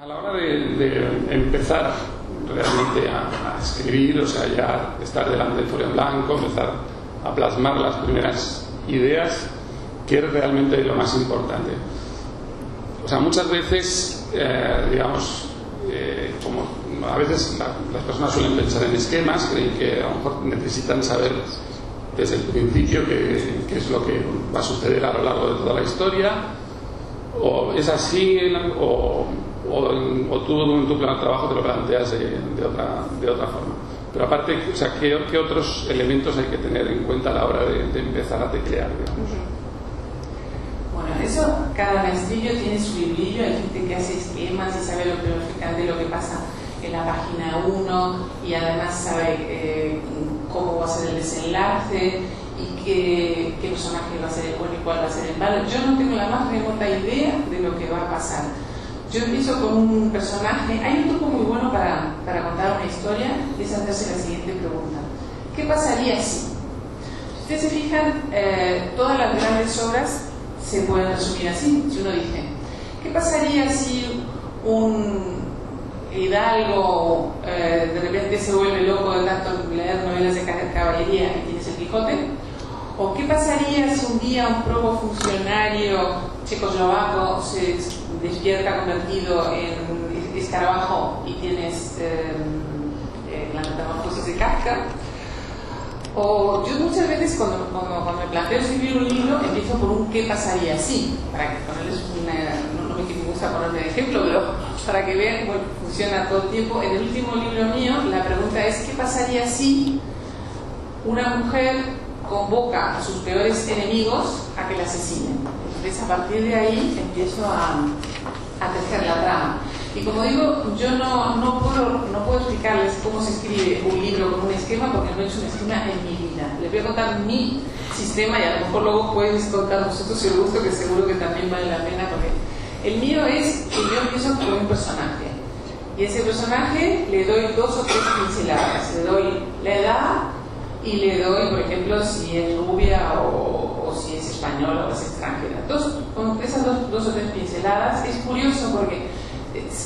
A la hora de empezar realmente a escribir, o sea, ya estar delante del folio en blanco, empezar a plasmar las primeras ideas, que es realmente lo más importante. O sea, muchas veces, como a veces las personas suelen pensar en esquemas, creen que a lo mejor necesitan saber desde el principio qué es lo que va a suceder a lo largo de toda la historia, o es así, o tú en tu plan de trabajo te lo planteas de otra forma. Pero aparte, o sea, ¿qué otros elementos hay que tener en cuenta a la hora de empezar a teclear, digamos? Bueno, eso, cada maestrillo tiene su librillo, hay gente que hace esquemas y sabe lógicamente lo que pasa en la página 1 y además sabe cómo va a ser el desenlace y qué personaje va a ser el bueno y cuál va a ser el malo. Yo no tengo la más remota idea de lo que va a pasar. Yo empiezo con un personaje. Hay un truco muy bueno para contar una historia, es hacerse la siguiente pregunta: ¿qué pasaría si? Si ustedes se fijan, todas las grandes obras se pueden resumir así. Si uno dice, ¿qué pasaría si un hidalgo de repente se vuelve loco de tanto leer novelas de caballería y tienes el Quijote? ¿O qué pasaría si un día un probo funcionario checoslovaco se despierta convertido en escarabajo y tienes la metamorfosis de Kafka? O yo muchas veces cuando me planteo escribir un libro empiezo por un ¿qué pasaría si? Para que ponerles no me gusta ponerme de ejemplo, pero para que vean cómo funciona todo el tiempo. En el último libro mío la pregunta es ¿qué pasaría si una mujer convoca a sus peores enemigos a que la asesinen? Entonces a partir de ahí empiezo a tejer la trama. Y como digo, yo no puedo explicarles cómo se escribe un libro con un esquema, porque no he hecho un esquema en mi vida. Les voy a contar mi sistema y a lo mejor luego puedes contar vosotros si os gusta, que seguro que también vale la pena, porque el mío es que yo empiezo con un personaje y a ese personaje le doy 2 o 3 pinceladas. Le doy la edad y le doy, por ejemplo, si es rubia o si es española o es extranjera. Con esas dos o 3 pinceladas es curioso porque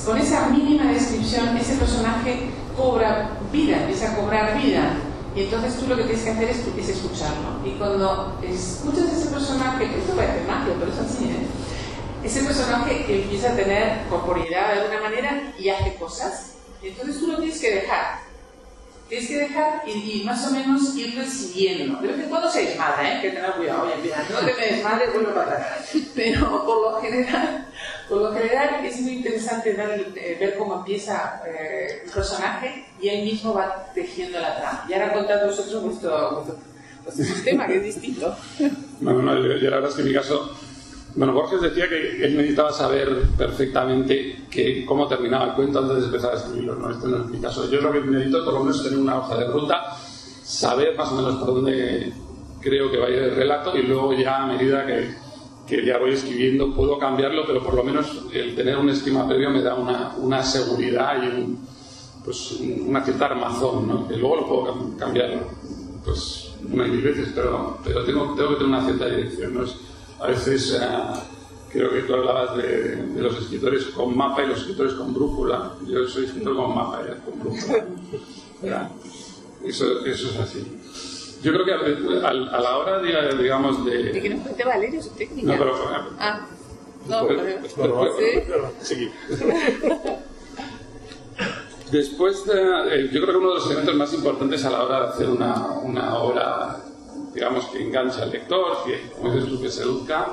con esa mínima descripción ese personaje cobra vida, empieza a cobrar vida, y entonces tú lo que tienes que hacer es escucharlo. Y cuando escuchas a ese personaje, esto parece magia, pero es así, ese personaje empieza a tener corporeidad de alguna manera y hace cosas, y entonces tú lo tienes que dejar y más o menos ir recibiendo. De vez en cuando se desmadra, que tener cuidado. Oye, mira, no que me desmadre, vuelvo para atrás. Pero por lo general es muy interesante ver cómo empieza el personaje y él mismo va tejiendo la trama. Y ahora contad vosotros vuestro sistema, que es distinto. Bueno, yo la verdad es que en mi caso, Borges decía que él necesitaba saber perfectamente cómo terminaba el cuento antes de empezar a escribirlo, ¿no? Este no es mi caso. Yo lo que necesito por lo menos es tener una hoja de ruta, saber más o menos por dónde creo que va a ir el relato, y luego ya a medida que ya voy escribiendo puedo cambiarlo, pero por lo menos el tener un esquema previo me da una seguridad y una cierta armazón, ¿no? Que luego lo puedo cambiar pues una y mil veces, pero tengo que tener una cierta dirección, ¿no? A veces creo que tú hablabas de los escritores con mapa y los escritores con brújula. Yo soy escritor con mapa, con brújula. Eso es así. Yo creo que a la hora, digamos, de... ¿De que nos cuente Valerio su técnica? No, pero... ¿Sí? Después, yo creo que uno de los elementos más importantes a la hora de hacer una obra, digamos, que engancha al lector, que, como dices tú, que seduzca,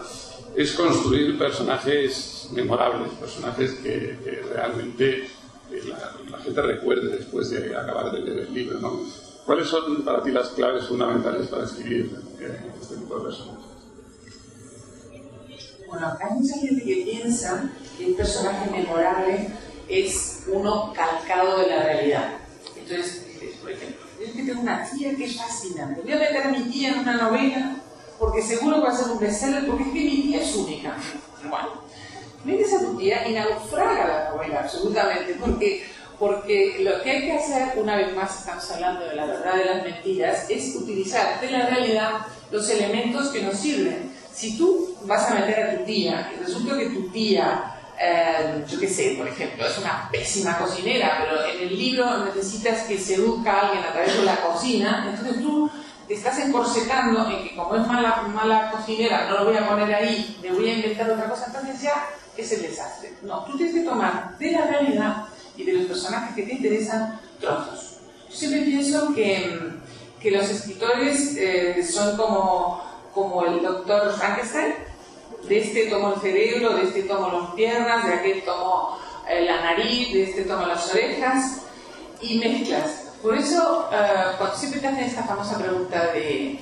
es construir personajes memorables, personajes que realmente la gente recuerde después de acabar de leer el libro, ¿no? ¿Cuáles son para ti las claves fundamentales para escribir este tipo de personajes? Bueno, hay mucha gente que piensa que un personaje memorable es uno calcado de la realidad. Entonces, por ejemplo, yo que tengo una tía que es fascinante. Voy a meter a mi tía en una novela porque seguro va a ser un bestseller, porque es que mi tía es única. Bueno, metes a tu tía y naufraga la novela, absolutamente, porque lo que hay que hacer, una vez más estamos hablando de la verdad de las mentiras, es utilizar de la realidad los elementos que nos sirven. Si tú vas a meter a tu tía y resulta que tu tía yo qué sé, por ejemplo, es una pésima cocinera, pero en el libro necesitas que seduzca a alguien a través de la cocina, entonces tú te estás encorsetando en que como es mala cocinera, no lo voy a poner ahí, me voy a inventar otra cosa, entonces ya es el desastre. No, tú tienes que tomar de la realidad y de los personajes que te interesan trozos. Yo siempre pienso que los escritores son como el doctor Frankenstein. De este tomo el cerebro, de este tomo las piernas, de aquel tomo la nariz, de este tomo las orejas, y mezclas. Por eso, cuando siempre te hacen esta famosa pregunta de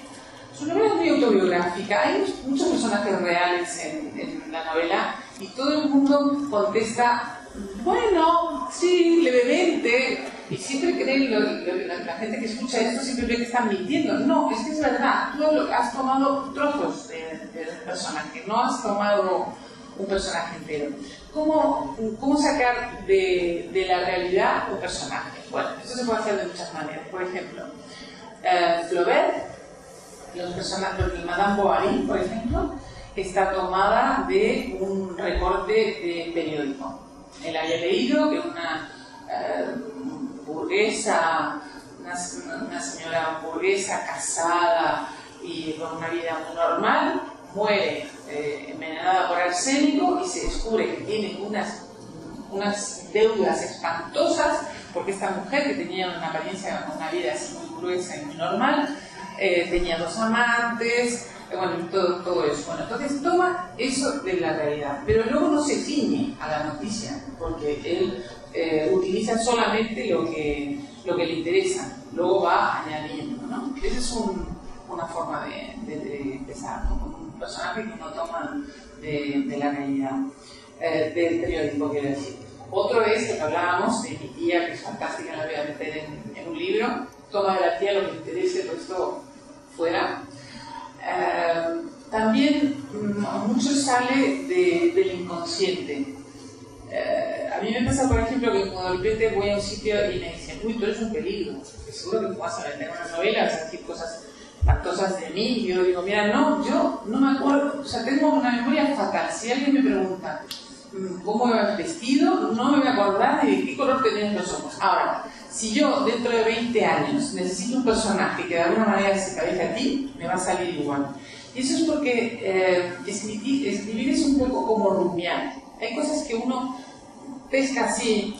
su novela es muy autobiográfica, hay muchos personajes reales en la novela, y todo el mundo contesta, bueno, sí, levemente, y siempre creen, la gente que escucha esto siempre cree que están mintiendo. No, es que es verdad, tú has tomado trozos del personaje, no has tomado un personaje entero. ¿Cómo sacar de la realidad un personaje? Bueno, eso se puede hacer de muchas maneras. Por ejemplo, Flaubert, los personajes de Madame Bovary, por ejemplo, está tomada de un recorte de periódico. Él había leído que una burguesa, una señora burguesa casada y con una vida muy normal, muere envenenada por arsénico y se descubre que tiene unas deudas espantosas porque esta mujer, que tenía una apariencia, una vida así muy gruesa y muy normal, tenía 2 amantes, bueno, todo eso. Bueno, entonces toma eso de la realidad, pero luego no se ciñe a la noticia, porque él utiliza solamente lo que le interesa, luego va añadiendo, ¿no? Esa es una forma de empezar, ¿no? Un personaje que no toma de la realidad, del periódico, quiero decir. Otro es el que hablábamos de mi tía, que es fantástica, la voy a meter en un libro, toma de la tía lo que le interese, todo esto fuera. También mucho sale del inconsciente. A mí me pasa, por ejemplo, que cuando de repente voy a un sitio y me dicen, uy, tú eres un peligro, porque seguro que tú vas a vender una novela, vas a decir cosas espantosas de mí, y yo digo, mira, no, yo no me acuerdo, o sea, tengo una memoria fatal. Si alguien me pregunta cómo me vas vestido, no me voy a acordar de qué color tenías los ojos. Ahora, si yo dentro de 20 años necesito un personaje que de alguna manera se parezca a ti, me va a salir igual. Y eso es porque escribir es un poco como rumiar. Hay cosas que uno pesca así,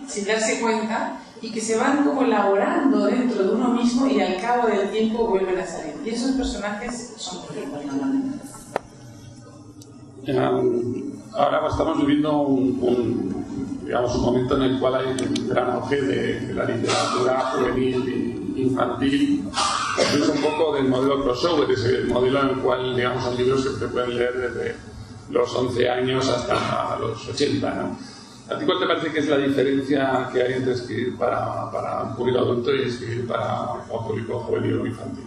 sin darse cuenta, y que se van como elaborando dentro de uno mismo y al cabo del tiempo vuelven a salir. Y esos personajes son muy ricos normalmente. Ahora estamos viviendo un momento en el cual hay un gran auge de la literatura juvenil e infantil. Es un poco del modelo crossover, es el modelo en el cual, digamos, hay libros que se pueden leer desde los 11 años hasta los 80, ¿no? ¿A ti cuál te parece que es la diferencia que hay entre escribir para un público adulto y escribir para un público juvenil o infantil?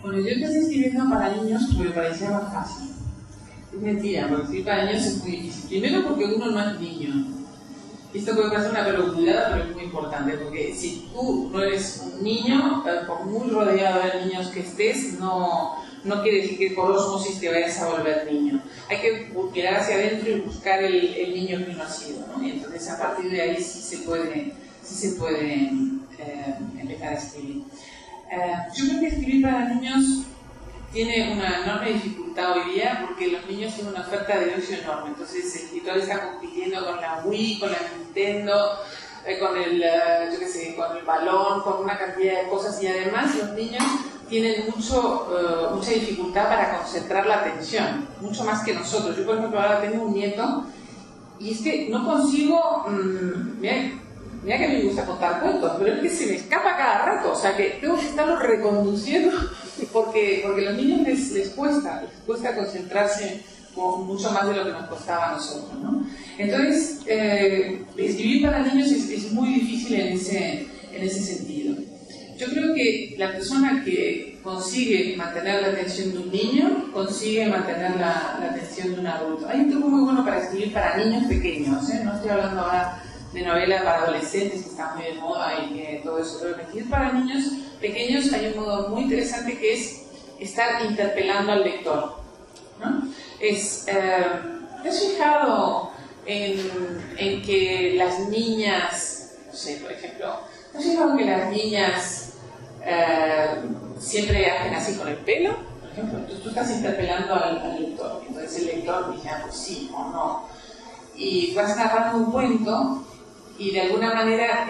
Bueno, yo empecé escribiendo para niños porque me parecía más fácil. Es mentira, porque escribir para niños es muy difícil. Primero porque uno no es niño. Esto puede parecer una perogrullada, pero es muy importante, porque si tú no eres un niño, por muy rodeado de niños que estés, no quiere decir que por osmosis te vayas a volver niño. Hay que mirar hacia adentro y buscar el niño que uno ha sido, ¿no? Y entonces a partir de ahí sí se puede empezar a escribir. Yo creo que escribir para niños tiene una enorme dificultad hoy día porque los niños tienen una oferta de ocio enorme. Entonces el escritor está compitiendo con la Wii, con la Nintendo, con el balón, con una cantidad de cosas, y además los niños tienen mucha dificultad para concentrar la atención, mucho más que nosotros. Yo, por ejemplo, ahora tengo un nieto y es que no consigo... Mira que a mí me gusta contar cuentos, pero es que se me escapa cada rato, o sea que tengo que estarlo reconduciendo porque a los niños les cuesta concentrarse mucho más de lo que nos costaba a nosotros, ¿no? Entonces, escribir para niños es muy difícil en ese sentido. Yo creo que la persona que consigue mantener la atención de un niño, consigue mantener la atención de un adulto. Hay un truco muy bueno para escribir para niños pequeños, ¿eh? No estoy hablando ahora de novela para adolescentes, que está muy de moda y que todo eso, pero que para niños pequeños hay un modo muy interesante que es estar interpelando al lector, ¿no? Es ¿Te has fijado en que las niñas, no sé, por ejemplo, ¿te has fijado que las niñas siempre hacen así con el pelo? Por ejemplo, tú estás interpelando al lector, entonces el lector dice, pues sí o no. Y vas narrando un cuento y de alguna manera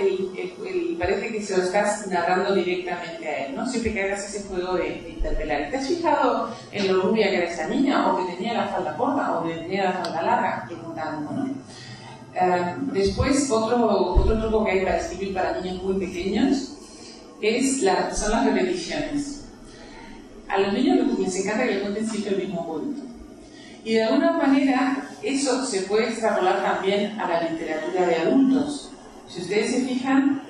parece que se lo estás narrando directamente a él, ¿no? Siempre que hagas ese juego de interpelar. ¿Te has fijado en lo rubia que era esa niña? ¿O que tenía la falda corta? ¿O que tenía la falda larga? Preguntando, ¿no? Después, otro truco que hay para escribir para niños muy pequeños son las repeticiones. A los niños les encanta que les cuenten siempre el mismo cuento. Y de alguna manera eso se puede extrapolar también a la literatura de adultos. Si ustedes se fijan,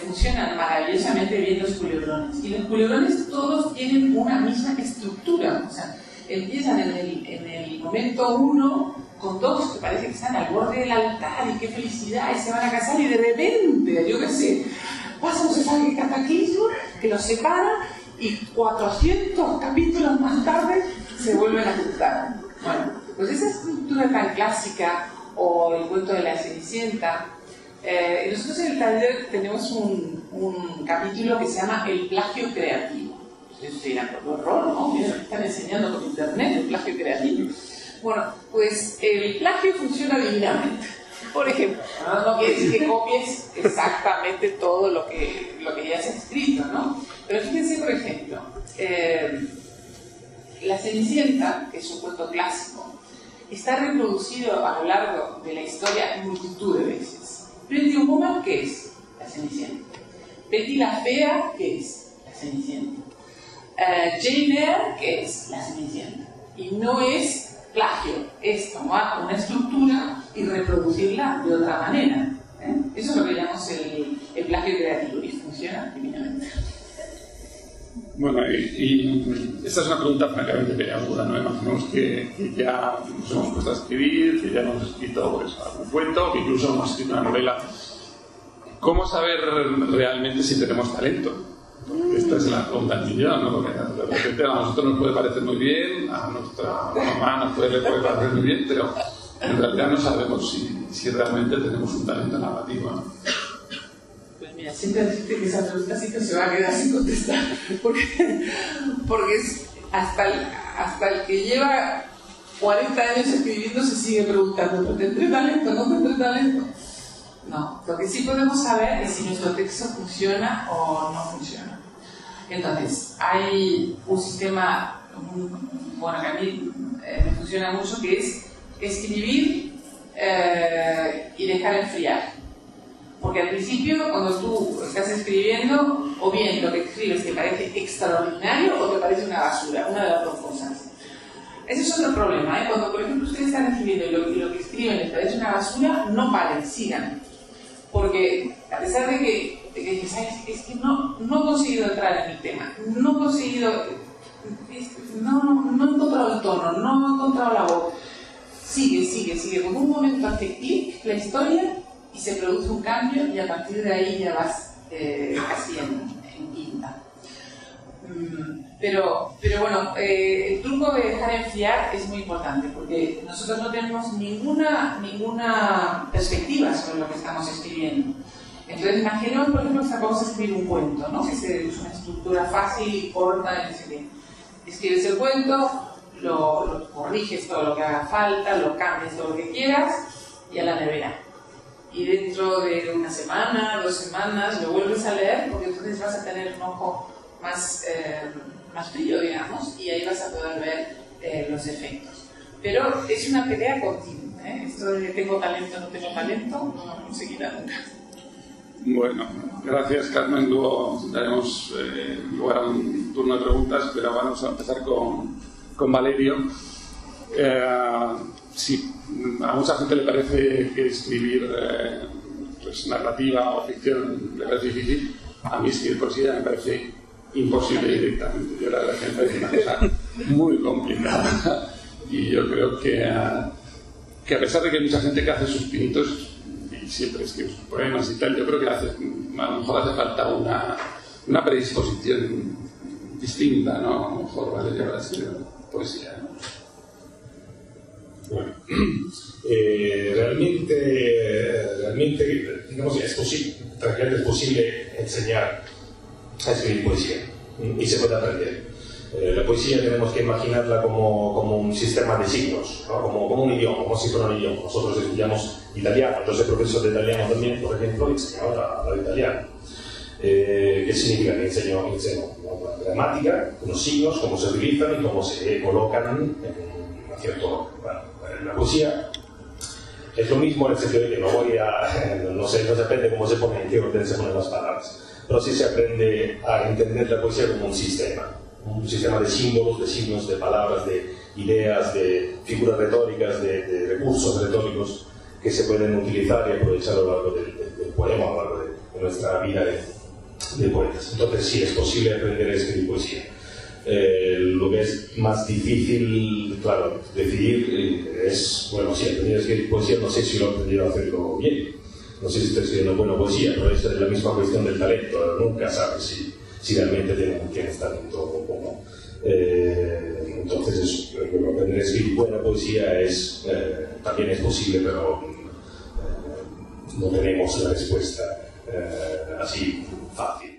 funcionan maravillosamente bien los culebrones. Y los culebrones todos tienen una misma estructura. O sea, empiezan en el momento 1 con todos que parece que están al borde del altar y qué felicidad, y se van a casar y de repente, yo qué sé, pasa no se sabe qué cataclismo que los separa y 400 capítulos más tarde se vuelven a juntar. Bueno, pues esa estructura tan clásica, o el cuento de la Cenicienta, nosotros en el taller tenemos un capítulo que se llama El plagio creativo. Ustedes dirán, por horror, ¿no? Mira, me están enseñando por internet el plagio creativo. Bueno, pues el plagio funciona divinamente. Por ejemplo, no quiere decir que copies exactamente todo lo que ya se ha escrito, ¿no? Pero fíjense, por ejemplo, La Cenicienta, que es un cuento clásico, está reproducido a lo largo de la historia en multitud de veces. Pretty Woman, ¿qué es? La Cenicienta. Betty la Fea, ¿qué es? La Cenicienta. Jane Eyre, ¿qué es? La Cenicienta. Y no es plagio, es tomar una estructura y reproducirla de otra manera. Eso es lo que llamamos el plagio creativo, y funciona divinamente. Bueno, y esta es una pregunta francamente peliaguda, ¿no? Imaginemos que ya nos hemos puesto a escribir, que ya hemos escrito pues, algún cuento, que incluso hemos escrito una novela. ¿Cómo saber realmente si tenemos talento? Esta es la pregunta del millón, ¿no? Porque de repente a nosotros nos puede parecer muy bien, a nuestra mamá nos puede parecer muy bien, pero en realidad no sabemos si realmente tenemos un talento narrativo, ¿no? Pues mira, siempre decirte que esa pregunta sí que se va a quedar sin contestar, porque es hasta el que lleva 40 años escribiendo se sigue preguntando, ¿pero tendré talento? ¿No tendré talento? No, lo que sí podemos saber es si nuestro texto funciona o no funciona. Entonces, hay un sistema, bueno, que a mí me funciona mucho, que es escribir y dejar enfriar. Porque al principio, cuando tú estás escribiendo, o bien lo que escribes te parece extraordinario o te parece una basura, una de las dos cosas. Ese es otro problema, ¿eh? Cuando, por ejemplo, ustedes están escribiendo y lo que escriben les parece una basura, no paren, sigan. Porque a pesar de que es que no he conseguido entrar en el tema, no he conseguido, no he encontrado el tono, no he encontrado la voz, sigue, porque un momento hace clic la historia y se produce un cambio y a partir de ahí ya vas casi en quinta. Pero bueno, el truco de dejar enfriar es muy importante porque nosotros no tenemos ninguna perspectiva sobre lo que estamos escribiendo. Entonces imaginemos, por ejemplo, que vamos a escribir un cuento, ¿no? Que es una estructura fácil, corta, no sé qué. Escribes el cuento, lo corriges todo lo que haga falta, lo cambias todo lo que quieras y a la nevera. Y dentro de una semana, 2 semanas, lo vuelves a leer porque entonces vas a tener un ojo más frío, digamos, y ahí vas a poder ver los efectos. Pero es una pelea continua, ¿eh? Esto de que tengo talento, no tengo talento, no seguirá nunca. Bueno, gracias Carmen. Luego daremos lugar a un turno de preguntas, pero vamos a empezar con Valerio. Sí, a mucha gente le parece que escribir pues, narrativa o ficción le parece difícil. A mí escribir poesía me parece imposible directamente. Yo la verdad que me parece una cosa muy complicada. Y yo creo que a pesar de que hay mucha gente que hace sus pinitos y siempre escribe sus poemas y tal, yo creo que a lo mejor hace falta una predisposición distinta, ¿no? A lo mejor vale llevar a escribir poesía, ¿no? Bueno, Realmente, digamos, es posible enseñar a escribir poesía y se puede aprender. La poesía tenemos que imaginarla como un sistema de signos, ¿no? como un idioma, como si fuera un idioma. Nosotros estudiamos italiano, entonces el profesor de italiano también, por ejemplo, enseñaba al italiano. ¿Qué significa? Que enseño una gramática, unos signos, cómo se utilizan y cómo se colocan en un cierto orden. Bueno, la poesía es lo mismo en el sentido de que no se aprende cómo se pone, en qué orden se ponen las palabras, pero sí se aprende a entender la poesía como un sistema de símbolos, de signos, de palabras, de ideas, de figuras retóricas, de recursos retóricos que se pueden utilizar y aprovechar a lo largo del poema, a lo largo de nuestra vida de poetas. Entonces sí es posible aprender a escribir poesía. Lo que es más difícil, claro, decidir es, bueno, sí, aprender a escribir poesía, no sé si lo he aprendido a hacerlo bien, no sé si estoy escribiendo buena poesía, pero esto es la misma cuestión del talento, nunca sabes si realmente tienes talento o no. Entonces aprender a escribir buena poesía también es posible, pero no tenemos la respuesta así fácil.